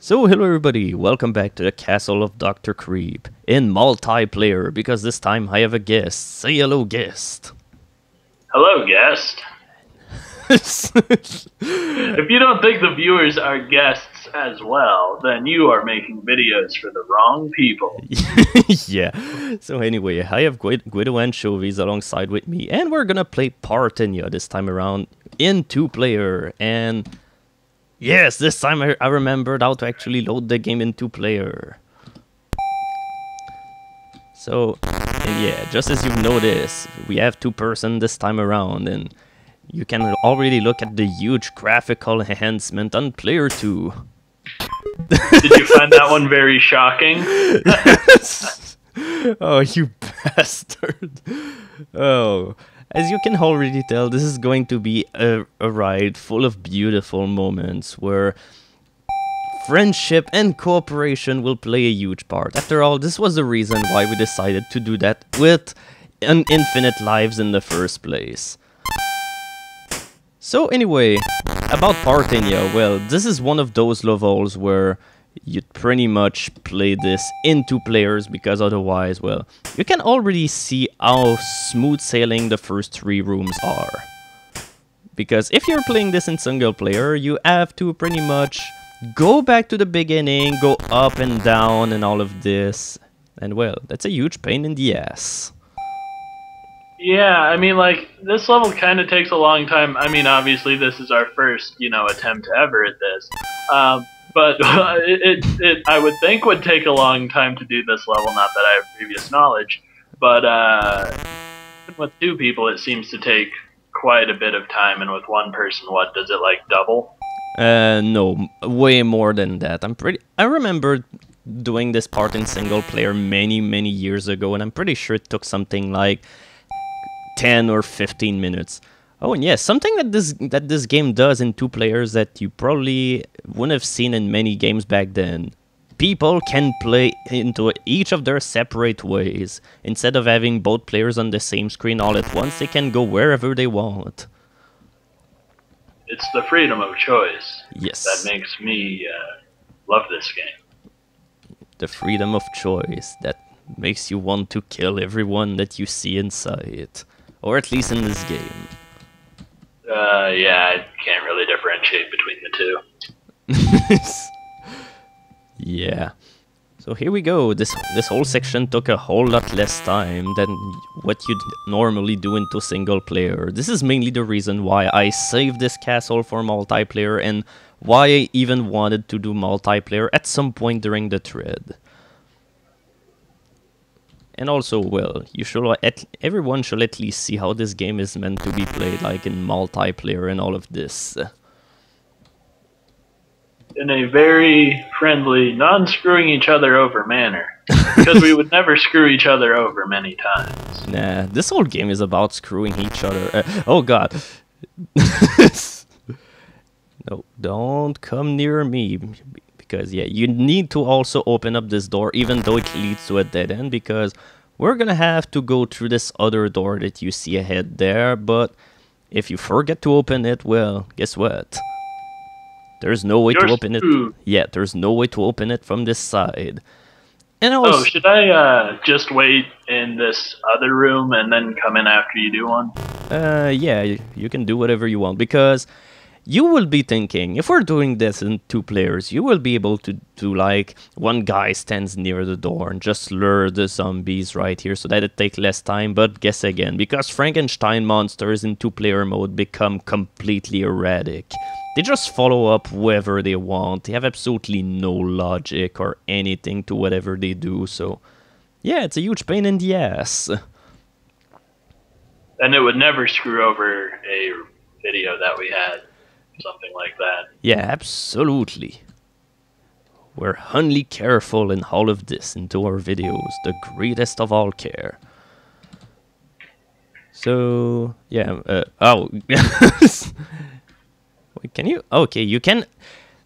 So hello everybody, welcome back to the Castle of Dr. Creep in multiplayer, because this time I have a guest. Say hello, guest. Hello, guest. If you don't think the viewers are guests as well, then you are making videos for the wrong people. Yeah, so anyway, I have GuidoAnchovies alongside with me, and we're gonna play Parthenia this time around in 2-player, and yes, this time I remembered how to actually load the game in 2-player. So, and yeah, just as you've noticed, we have 2-person this time around, and you can already look at the huge graphical enhancement on player 2. Did you find that one very shocking? Oh, you bastard. Oh, as you can already tell, this is going to be a ride full of beautiful moments where friendship and cooperation will play a huge part. After all, this was the reason why we decided to do that with an infinite lives in the first place. So anyway, about Parthenia, well, this is one of those levels where you'd pretty much play this in 2 players, because otherwise, well, you can already see how smooth sailing the first 3 rooms are. Because if you're playing this in single player, you have to pretty much go back to the beginning, go up and down and all of this, and well, that's a huge pain in the ass. Yeah, I mean, like, this level kind of takes a long time. I mean, obviously, this is our first, attempt ever at this. But it I would think would take a long time to do this level, not that I have previous knowledge. But with 2 people, it seems to take quite a bit of time, and with 1 person, what, does it, like, double? No, way more than that. I remember doing this part in single player many years ago, and I'm pretty sure it took something like 10 or 15 minutes. Oh, and yes, something that this game does in 2 players that you probably wouldn't have seen in many games back then. People can play into each of their separate ways. Instead of having both players on the same screen all at once, they can go wherever they want. It's the freedom of choice. Yes. That makes me love this game. The freedom of choice that makes you want to kill everyone that you see inside. Or at least in this game. Yeah, I can't really differentiate between the 2. Yeah. So here we go. This whole section took a whole lot less time than what you'd normally do into single player. This is mainly the reason why I saved this castle for multiplayer, and why I even wanted to do multiplayer at some point during the thread. And also, well, everyone should at least see how this game is meant to be played, like in multiplayer and all of this. In a very friendly, non-screwing each other over manner. Because we would never screw each other over many times. Nah, this whole game is about screwing each other. Oh god. No, don't come near me. Because, yeah, you need to also open up this door, even though it leads to a dead end, because we're gonna have to go through this other door that you see ahead there, but if you forget to open it, well, guess what? There's no way to open it. Yeah, there's no way to open it from this side. And also, should I just wait in this other room and then come in after you do one? Yeah, you can do whatever you want, because you will be thinking, if we're doing this in 2 players, you will be able to do, like, one guy stands near the door and just lure the zombies right here so that it takes less time. But guess again, because Frankenstein monsters in 2-player mode become completely erratic. They just follow up whoever they want. They have absolutely no logic or anything to whatever they do, so yeah, it's a huge pain in the ass. And it would never screw over a video that we had. Something like that. Yeah, absolutely. We're only careful in all of this into our videos, the greatest of all care. So, yeah, oh. Wait, can you? Okay, you can.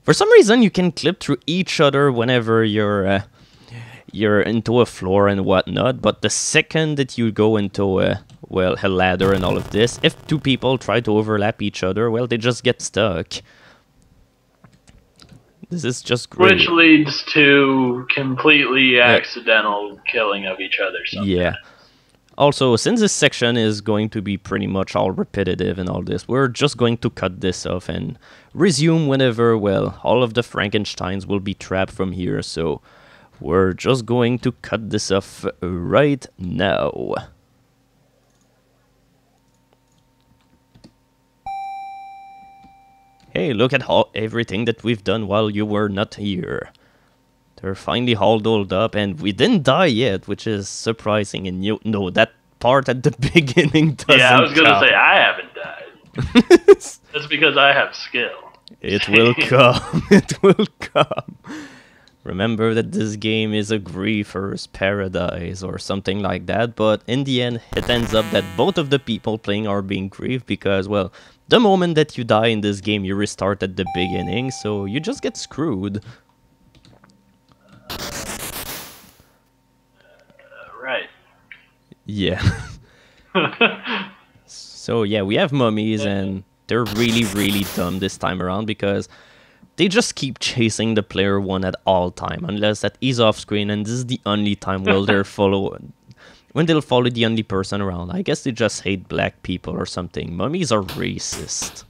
For some reason, you can clip through each other whenever you're into a floor and whatnot, but the second that you go into a ladder and all of this, if 2 people try to overlap each other, well, they just get stuck. This is just great. Which leads to completely accidental killing of each other sometimes. Yeah. Also, since this section is going to be pretty much all repetitive and all this, we're just going to cut this off and resume whenever, well, all of the Frankensteins will be trapped from here, so we're just going to cut this off right now. Hey, look at everything that we've done while you were not here. They're finally all doled up, and we didn't die yet, which is surprising. And you know that part at the beginning doesn't Yeah, I was gonna count. say I haven't died. That's because I have skill. It will come. It will come. Remember that this game is a griefer's paradise or something like that, but in the end, it ends up that both of the people playing are being grieved because, well, the moment that you die in this game, you restart at the beginning, so you just get screwed. Right. Yeah. So yeah, we have mummies and they're really, really dumb this time around because they just keep chasing the player one at all time, unless that is off screen, and this is the only time when they'll follow the only person around. I guess they just hate black people or something. Mummies are racist.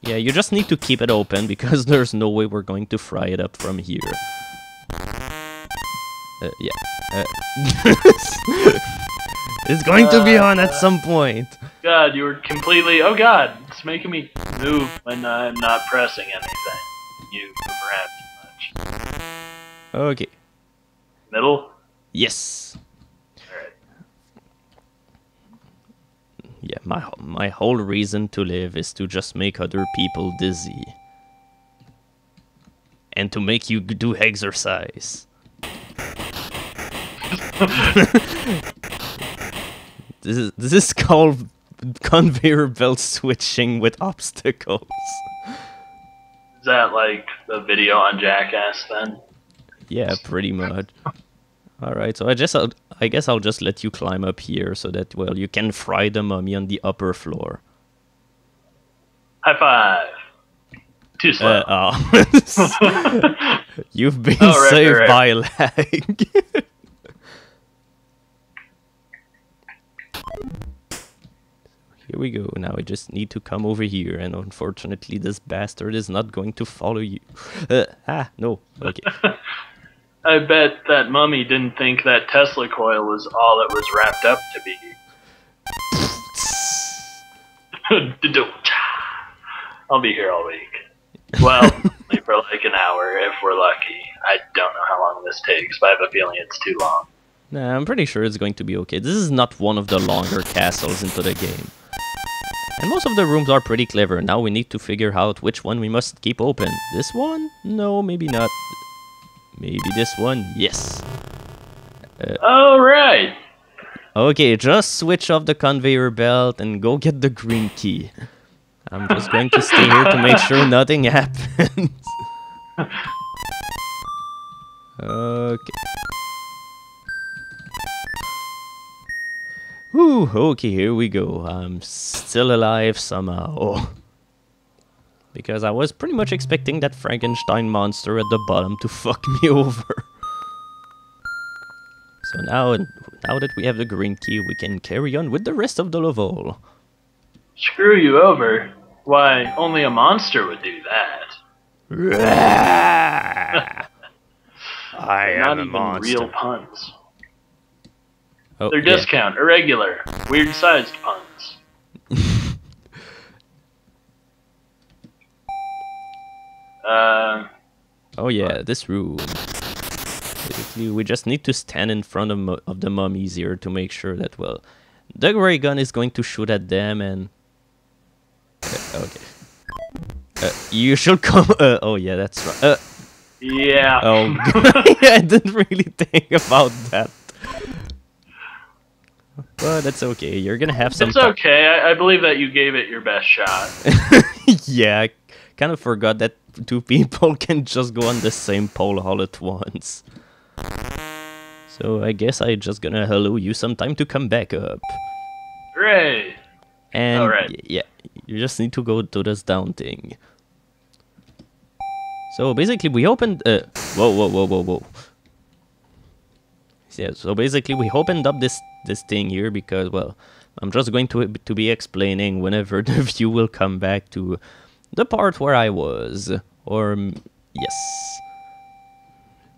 Yeah, you just need to keep it open because there's no way we're going to fry it up from here. It's going to be on at some point. God, you were completely... Oh God, it's making me move when I'm not pressing anything. You move around too much. Okay. Middle? Yes. Alright. Yeah, my whole reason to live is to just make other people dizzy. And to make you do exercise. This is called conveyor belt switching with obstacles. Is that like the video on Jackass then? Yeah, pretty much. Alright, so I guess I'll just let you climb up here so that, well, you can fry the mummy on the upper floor. High five! Too slow. You've been right, saved right. by lag. Here we go. Now I just need to come over here, and unfortunately this bastard is not going to follow you. No. Okay. I bet that mummy didn't think that Tesla coil was all it was wrapped up to be. I'll be here all week. Well, only for like an hour if we're lucky. I don't know how long this takes, but I have a feeling it's too long. Nah, I'm pretty sure it's going to be okay. This is not one of the longer castles into the game. And most of the rooms are pretty clever. Now we need to figure out which one we must keep open. This one? No, maybe not. Maybe this one? Yes. Alright! Okay, just switch off the conveyor belt and go get the green key. I'm just going to stay here to make sure nothing happens. Okay. Whew, okay, here we go. I'm still alive somehow. Because I was pretty much expecting that Frankenstein monster at the bottom to fuck me over. So now that we have the green key, we can carry on with the rest of the level. Screw you over? Why, only a monster would do that. I am Not a even monster. real puns. Oh, They're yeah. discount, irregular, weird-sized puns. Oh yeah, this room. Basically, we just need to stand in front of the mummies here to make sure that, well, the ray gun is going to shoot at them and... okay. You should come... oh yeah, that's right. Yeah. Oh, I didn't really think about that. But that's okay, you're gonna have some... It's okay, I believe that you gave it your best shot. Yeah, I kind of forgot that two people can just go on the same pole all at once. So I guess I'm just gonna allow you some time to come back up. Hooray! And Alright. yeah, you just need to go to this down thing. So basically, we opened. Whoa. Yeah. So basically, we opened up this thing here because, well, I'm just going to be explaining whenever the view will come back to the part where I was, or yes,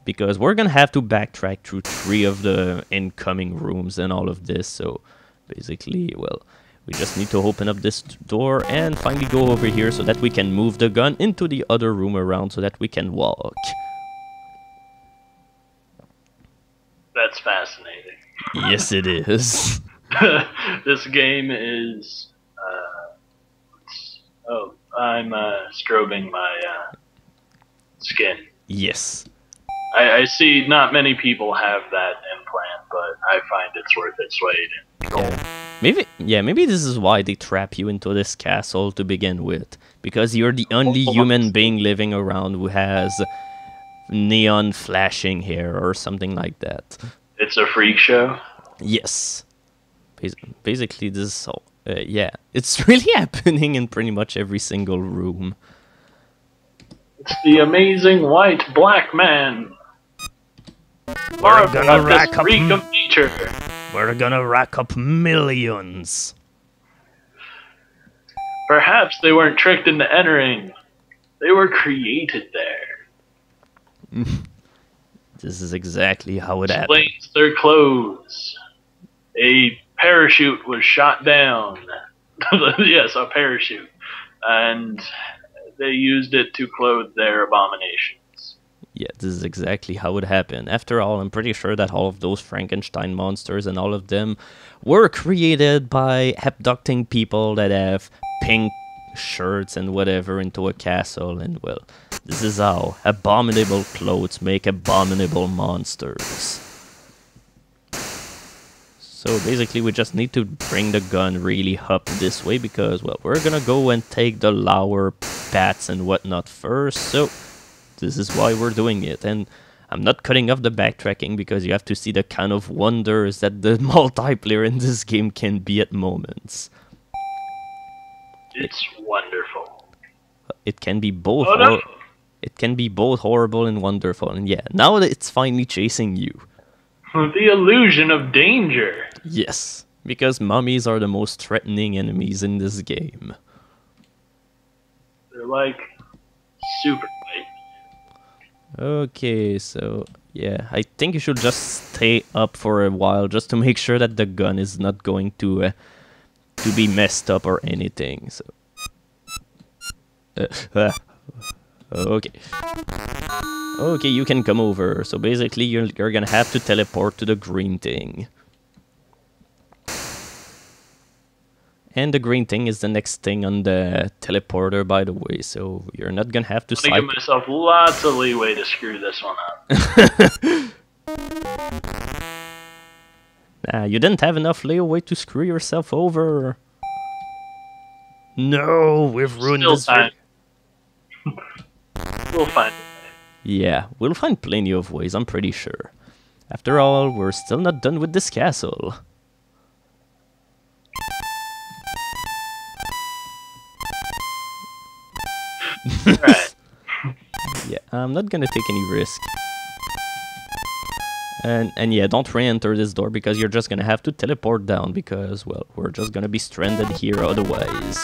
because we're gonna have to backtrack through 3 of the incoming rooms and all of this. So basically, well, we just need to open up this door and finally go over here so that we can move the gun into the other room around so that we can walk. That's fascinating. Yes, it is. This game is. Oh, I'm strobing my skin. Yes. I see not many people have that implant, but I find it's worth its weight in gold. Maybe this is why they trap you into this castle to begin with, because you're the only human being living around who has neon flashing hair or something like that. It's a freak show? Yes. Basically, this is all. Yeah, it's really happening in pretty much every single room. It's the amazing white black man. We're gonna rack up. We're gonna rack up millions. Perhaps they weren't tricked into entering. They were created there. This is exactly how it happened. Explains their clothes. A parachute was shot down. Yes, a parachute. And they used it to clothe their abominations. Yeah, this is exactly how it happened. After all, I'm pretty sure that all of those Frankenstein monsters and all of them were created by abducting people that have pink shirts and whatever into a castle. And, well, this is how abominable clothes make abominable monsters. So basically, we just need to bring the gun really up this way because, well, we're gonna go and take the lower paths and whatnot first. So this is why we're doing it. And I'm not cutting off the backtracking because you have to see the kind of wonders that the multiplayer in this game can be at moments. It's wonderful. It can be both. It can be both horrible and wonderful. And yeah, now that it's finally chasing you. The illusion of danger. Yes, because mummies are the most threatening enemies in this game. They're like super light. Okay, so yeah, I think you should just stay up for a while just to make sure that the gun is not going to be messed up or anything. So okay. Okay, you can come over. So basically, you're gonna have to teleport to the green thing. And the green thing is the next thing on the teleporter, by the way. So you're not gonna have to. I'm gonna give myself lots of leeway to screw this one up. Nah, you didn't have enough leeway to screw yourself over. No, we've ruined this. Time. We'll find it. Yeah, we'll find plenty of ways, I'm pretty sure. After all, we're still not done with this castle. Right. Yeah, I'm not gonna take any risk. And yeah, don't re-enter this door because you're just gonna have to teleport down because, well, we're just gonna be stranded here otherwise.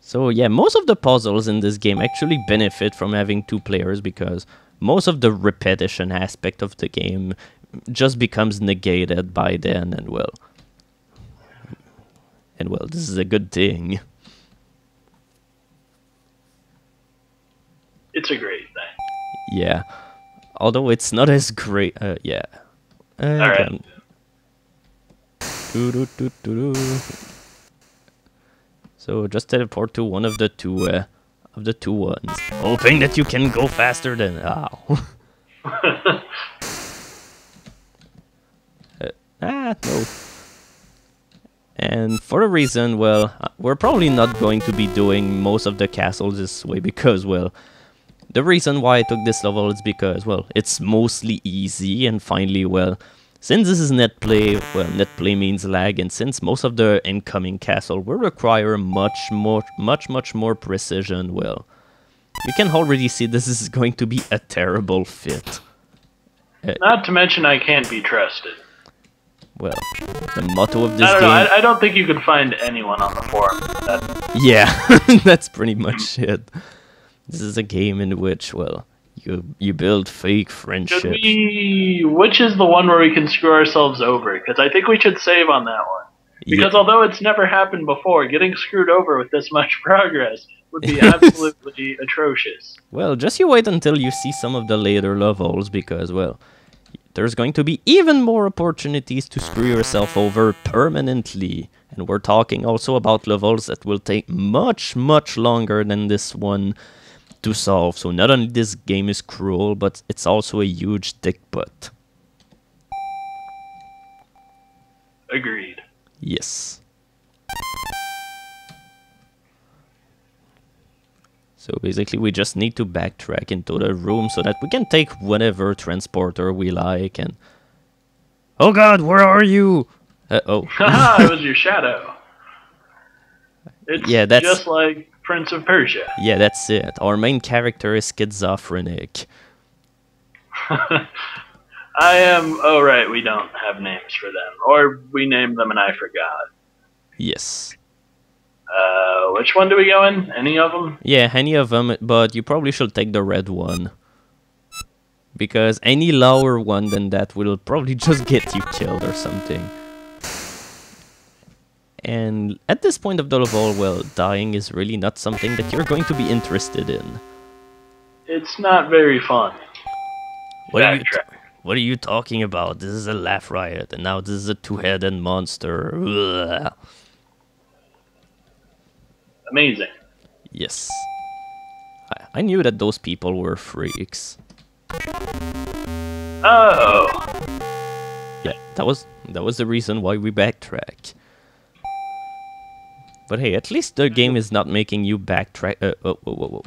So yeah, most of the puzzles in this game actually benefit from having 2 players because most of the repetition aspect of the game just becomes negated by then, and well, this is a good thing. It's a great thing. Yeah, although it's not as great. Yeah. Alright. So just teleport to one of the two ones, hoping that you can go faster than. Ow. No. And for a reason, well, we're probably not going to be doing most of the castles this way because, well, the reason why I took this level is because, well, it's mostly easy and finally, well, since this is net play, well, net play means lag, and since most of the incoming castle will require much more precision, well, you can already see this is going to be a terrible fit. Not to mention I can't be trusted. Well, the motto of this I don't game... know, I don't think you could find anyone on the forum. Yeah, that's pretty much it. This is a game in which, well, you build fake friendships. Which is the one where we can screw ourselves over? Because I think we should save on that one. Because although it's never happened before, getting screwed over with this much progress would be absolutely atrocious. Well, just you wait until you see some of the later levels, because, well, there's going to be even more opportunities to screw yourself over permanently. And we're talking also about levels that will take much longer than this one to solve. So not only this game is cruel, but it's also a huge dick butt. Agreed. Yes. So basically we just need to backtrack into the room so that we can take whatever transporter we like and... Oh god, where are you? Oh. Haha, it was your shadow. It's that's... just like Prince of Persia. Yeah, that's it. Our main character is schizophrenic. I am... Oh, right, we don't have names for them. Or we named them and I forgot. Yes. Which one do we go in? Any of them? Yeah, any of them, but you probably should take the red one. Because any lower one than that will probably just get you killed or something. And at this point of the level, well, dying is really not something that you're going to be interested in. It's not very fun. What are you talking about? This is a laugh riot, and now this is a two-headed monster. Ugh. Amazing. Yes. I knew that those people were freaks. Oh. Yeah, that was the reason why we backtrack. But hey, at least the game is not making you backtrack. Whoa.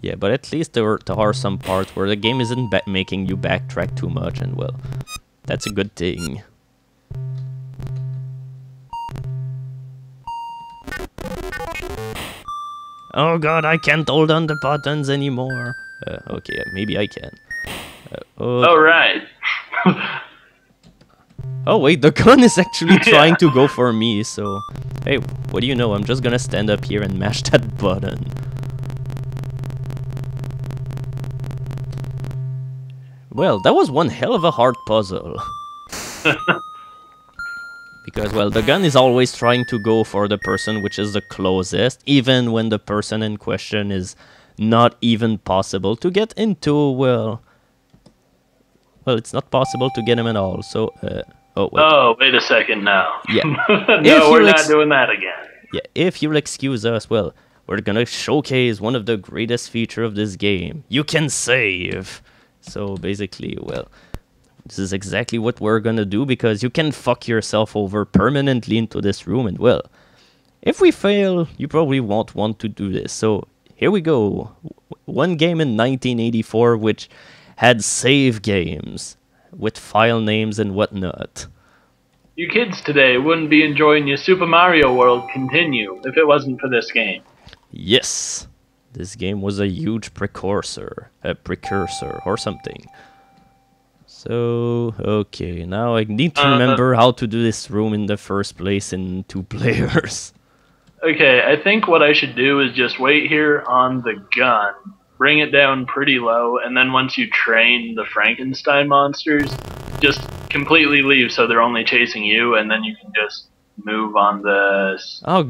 Yeah, but at least there are some parts where the game isn't making you backtrack too much, and well, that's a good thing. Oh god, I can't hold on the buttons anymore. Okay, maybe I can. Oh, right. Oh wait, the gun is actually trying to go for me, so... Hey, what do you know, I'm just gonna stand up here and mash that button. Well, that was one hell of a hard puzzle. Because, well, the gun is always trying to go for the person which is the closest, even when the person in question is not even possible to get into, well... Well, it's not possible to get him at all, so... Oh, wait a second now. Yeah. No, we're not doing that again. Yeah, if you'll excuse us, well, we're gonna showcase one of the greatest features of this game. You can save! So, basically, well... This is exactly what we're gonna do, because you can fuck yourself over permanently into this room, and well, if we fail, you probably won't want to do this. So, here we go. One game in 1984 which had save games with file names and whatnot. You kids today wouldn't be enjoying your Super Mario World Continue if it wasn't for this game. Yes, this game was a huge precursor or something. So, okay, now I need to remember how to do this room in the first place in 2 players. Okay, I think what I should do is just wait here on the gun, bring it down pretty low, and then once you train the Frankenstein monsters, just completely leave so they're only chasing you, and then you can just move on the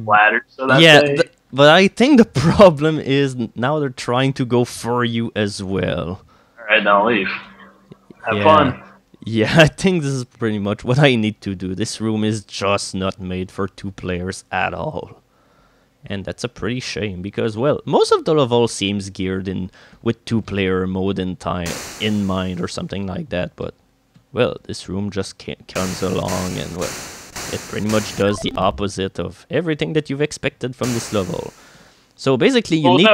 ladder. So that but I think the problem is now they're trying to go for you as well. Alright, now leave. Have fun. Yeah, I think this is pretty much what I need to do. This room is just not made for 2 players at all. And that's a pretty shame, because, well, most of the level seems geared in with 2-player mode in mind or something like that, but, well, this room just comes along and, well, it pretty much does the opposite of everything that you've expected from this level. So basically you need...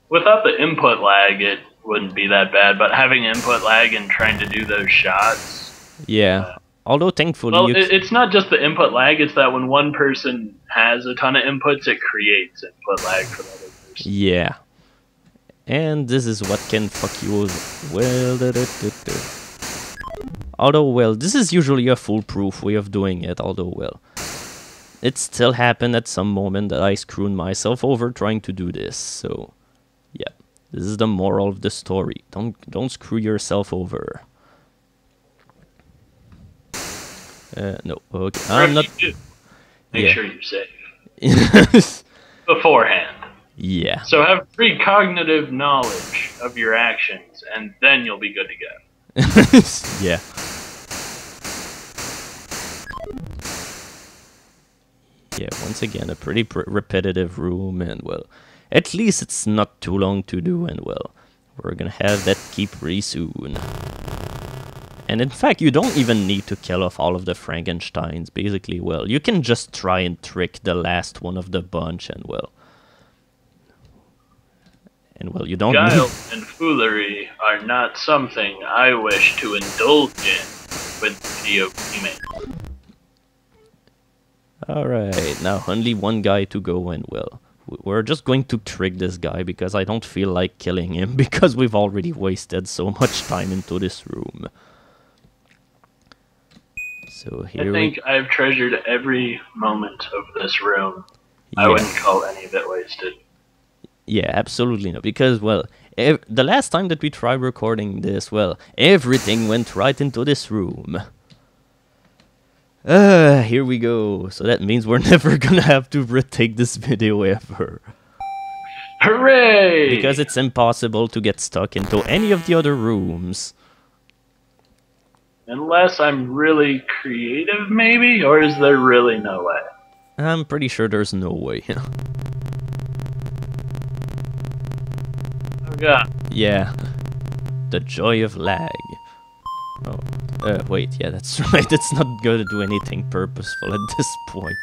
Without the input lag, it wouldn't be that bad, but having input lag and trying to do those shots. Yeah. Although thankfully, Well, it's not just the input lag; it's that when one person has a ton of inputs, it creates input lag for the other person. Yeah. And this is what can fuck you well. Although, well, this is usually a foolproof way of doing it. Although, well, it still happened at some moment that I screwed myself over trying to do this. So, yeah, this is the moral of the story. Don't screw yourself over. No, okay. I'm not. Make sure you're safe beforehand. Yeah. So have precognitive knowledge of your actions, and then you'll be good to go. Yeah. Yeah, once again, a pretty repetitive room, and well, at least it's not too long to do, and well, we're gonna have that key pretty soon. And in fact, you don't even need to kill off all of the Frankensteins, basically, well, you can just try and trick the last one of the bunch, and well, you don't Guile and foolery are not something I wish to indulge in with video gaming. Alright, now only one guy to go, and well, we're just going to trick this guy because I don't feel like killing him because we've already wasted so much time into this room. So here I think I've treasured every moment of this room. Yeah. I wouldn't call any of it wasted. Yeah, absolutely no, because, well, the last time that we tried recording this, well, everything went right into this room. Here we go. So that means we're never gonna have to retake this video ever. Hooray! Because it's impossible to get stuck into any of the other rooms. Unless I'm really creative, maybe? Or is there really no way? I'm pretty sure there's no way. Oh god. Yeah. The joy of lag. Oh. Wait, yeah, that's right. It's not going to do anything purposeful at this point.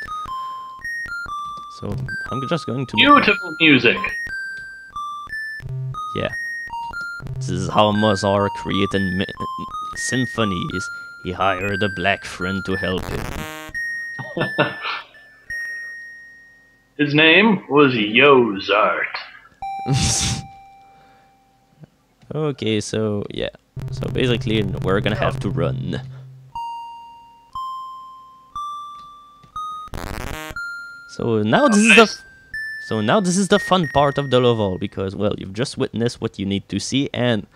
So, I'm just going to... Beautiful music! Yeah. This is how Mozart created symphonies. He hired a black friend to help him. His name was Yozart. Okay, so, yeah. So basically, we're gonna have to run. So now this is the... So now this is the fun part of the level, because, well, you've just witnessed what you need to see, and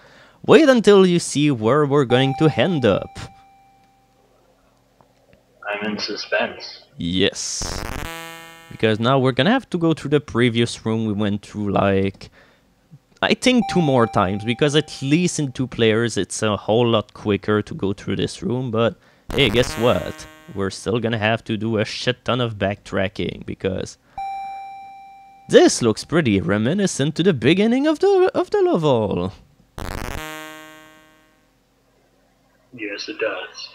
wait until you see where we're going to end up. I'm in suspense. Yes. Because now we're gonna have to go through the previous room we went through, like... I think 2 more times, because at least in 2 players it's a whole lot quicker to go through this room, but hey, guess what? We're still gonna have to do a shit ton of backtracking, because this looks pretty reminiscent to the beginning of the level. Yes, it does.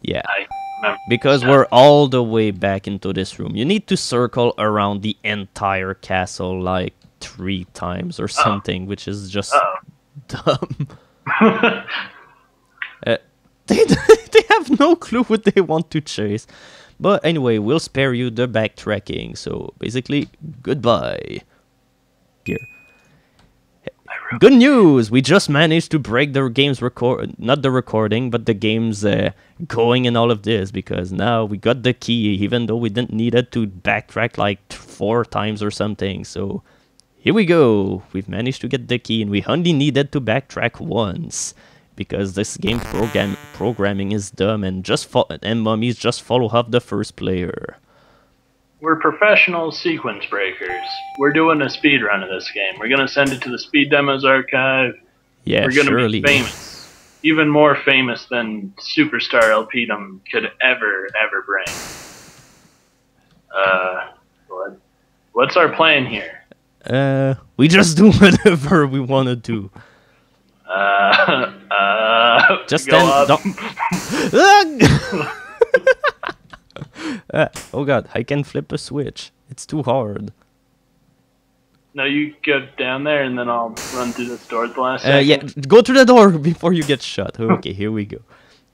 Yeah, I remember. because we're all the way back into this room. You need to circle around the entire castle like 3 times or something, which is just dumb. They have no clue what they want to chase. But anyway, we'll spare you the backtracking. So basically, goodbye. Here. Good news! We just managed to break the game's not the recording, but the game's going and all of this, because now we got the key, even though we didn't need it to backtrack like 4 times or something. So here we go. We've managed to get the key, and we only needed to backtrack once, because this game programming is dumb, and mummies just follow up the first player. We're professional sequence breakers. We're doing a speed run of this game. We're gonna send it to the Speed Demos archive. Yeah, we're gonna surely. be famous, even more famous than Superstar LPdom could ever bring. What's our plan here? We just do whatever we want to do. Just go don't. Oh god, I can flip a switch. It's too hard. No, you go down there, and then I'll run through this door at the last second. Yeah, go to the door before you get shot. Okay, here we go.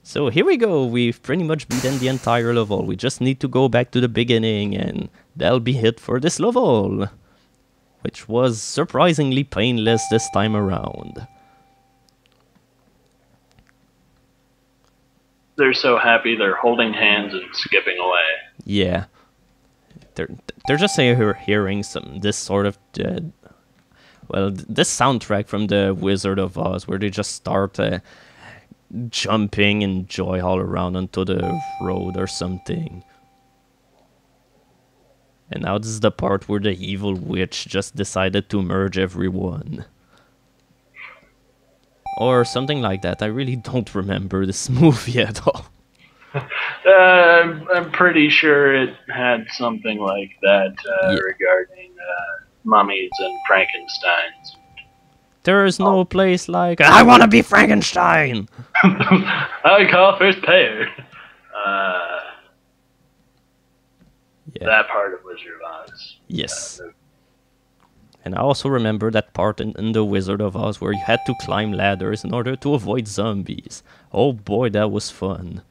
So here we go. We've pretty much beaten the entire level. We just need to go back to the beginning, and that'll be it for this level, which was surprisingly painless this time around. They're so happy they're holding hands and skipping away. Yeah. They're just hearing this sort of this soundtrack from the Wizard of Oz, where they just start jumping in joy all around onto the road or something. And now this is the part where the evil witch just decided to merge everyone. Or something like that. I really don't remember this movie at all. I'm pretty sure it had something like that regarding mummies and Frankensteins. There is no place like I want to be Frankenstein. I call first payer. That part of Wizard of Oz. Yes. And I also remember that part in the Wizard of Oz where you had to climb ladders in order to avoid zombies. Oh boy, that was fun.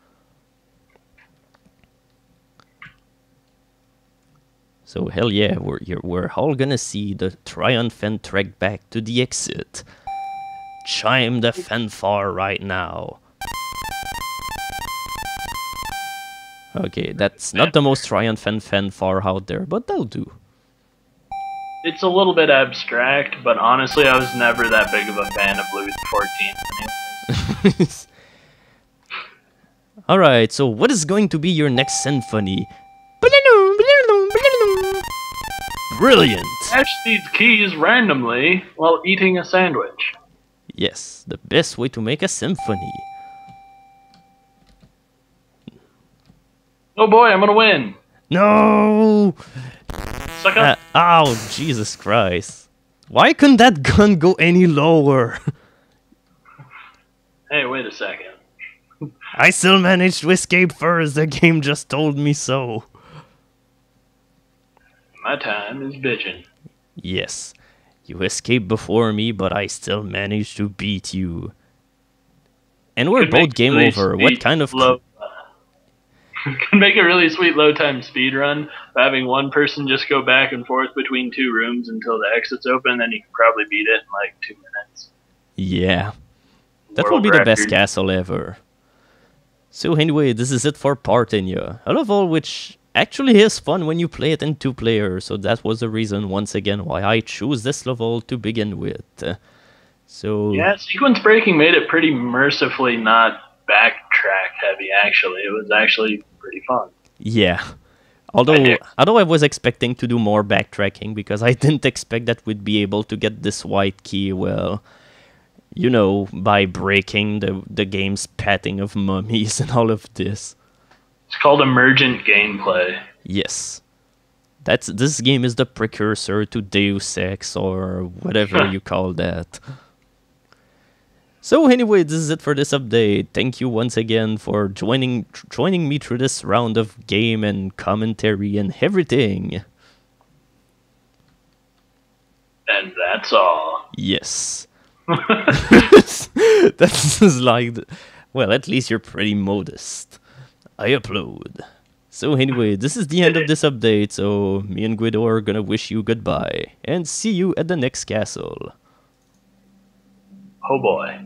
So hell yeah, we're all gonna see the triumphant trek back to the exit. Chime the fanfare right now. Okay, that's not the most triumphant fanfare out there, but that'll do. It's a little bit abstract, but honestly, I was never that big of a fan of Louis XIV. Alright, so what is going to be your next symphony? Brilliant! Catch these keys randomly while eating a sandwich. Yes, the best way to make a symphony. Oh boy, I'm gonna win! No! Suck up! Ow, Jesus Christ. Why couldn't that gun go any lower? Hey, wait a second. I still managed to escape first, the game just told me so. My time is bitchin'. Yes, you escaped before me, but I still managed to beat you. And we're both game really over. What kind of... Could make a really sweet low-time speedrun by having one person just go back and forth between two rooms until the exit's open, then you can probably beat it in like 2 minutes. Yeah. That will be the best castle ever. So anyway, this is it for Parthenia. A level which actually is fun when you play it in 2 players, so that was the reason once again why I choose this level to begin with. So yeah, sequence breaking made it pretty mercifully not backtrack heavy, actually. It was actually pretty fun. Yeah. Although I was expecting to do more backtracking, because I didn't expect that we'd be able to get this white key, well, you know, by breaking the game's padding of mummies and all of this. It's called emergent gameplay. Yes. This game is the precursor to Deus Ex or whatever you call that. So anyway, this is it for this update. Thank you once again for joining me through this round of game and commentary and everything. And that's all. Yes. That's like... Well, at least you're pretty modest. I upload. So anyway, this is the end of this update, so me and Guido are gonna wish you goodbye. And see you at the next castle. Oh boy.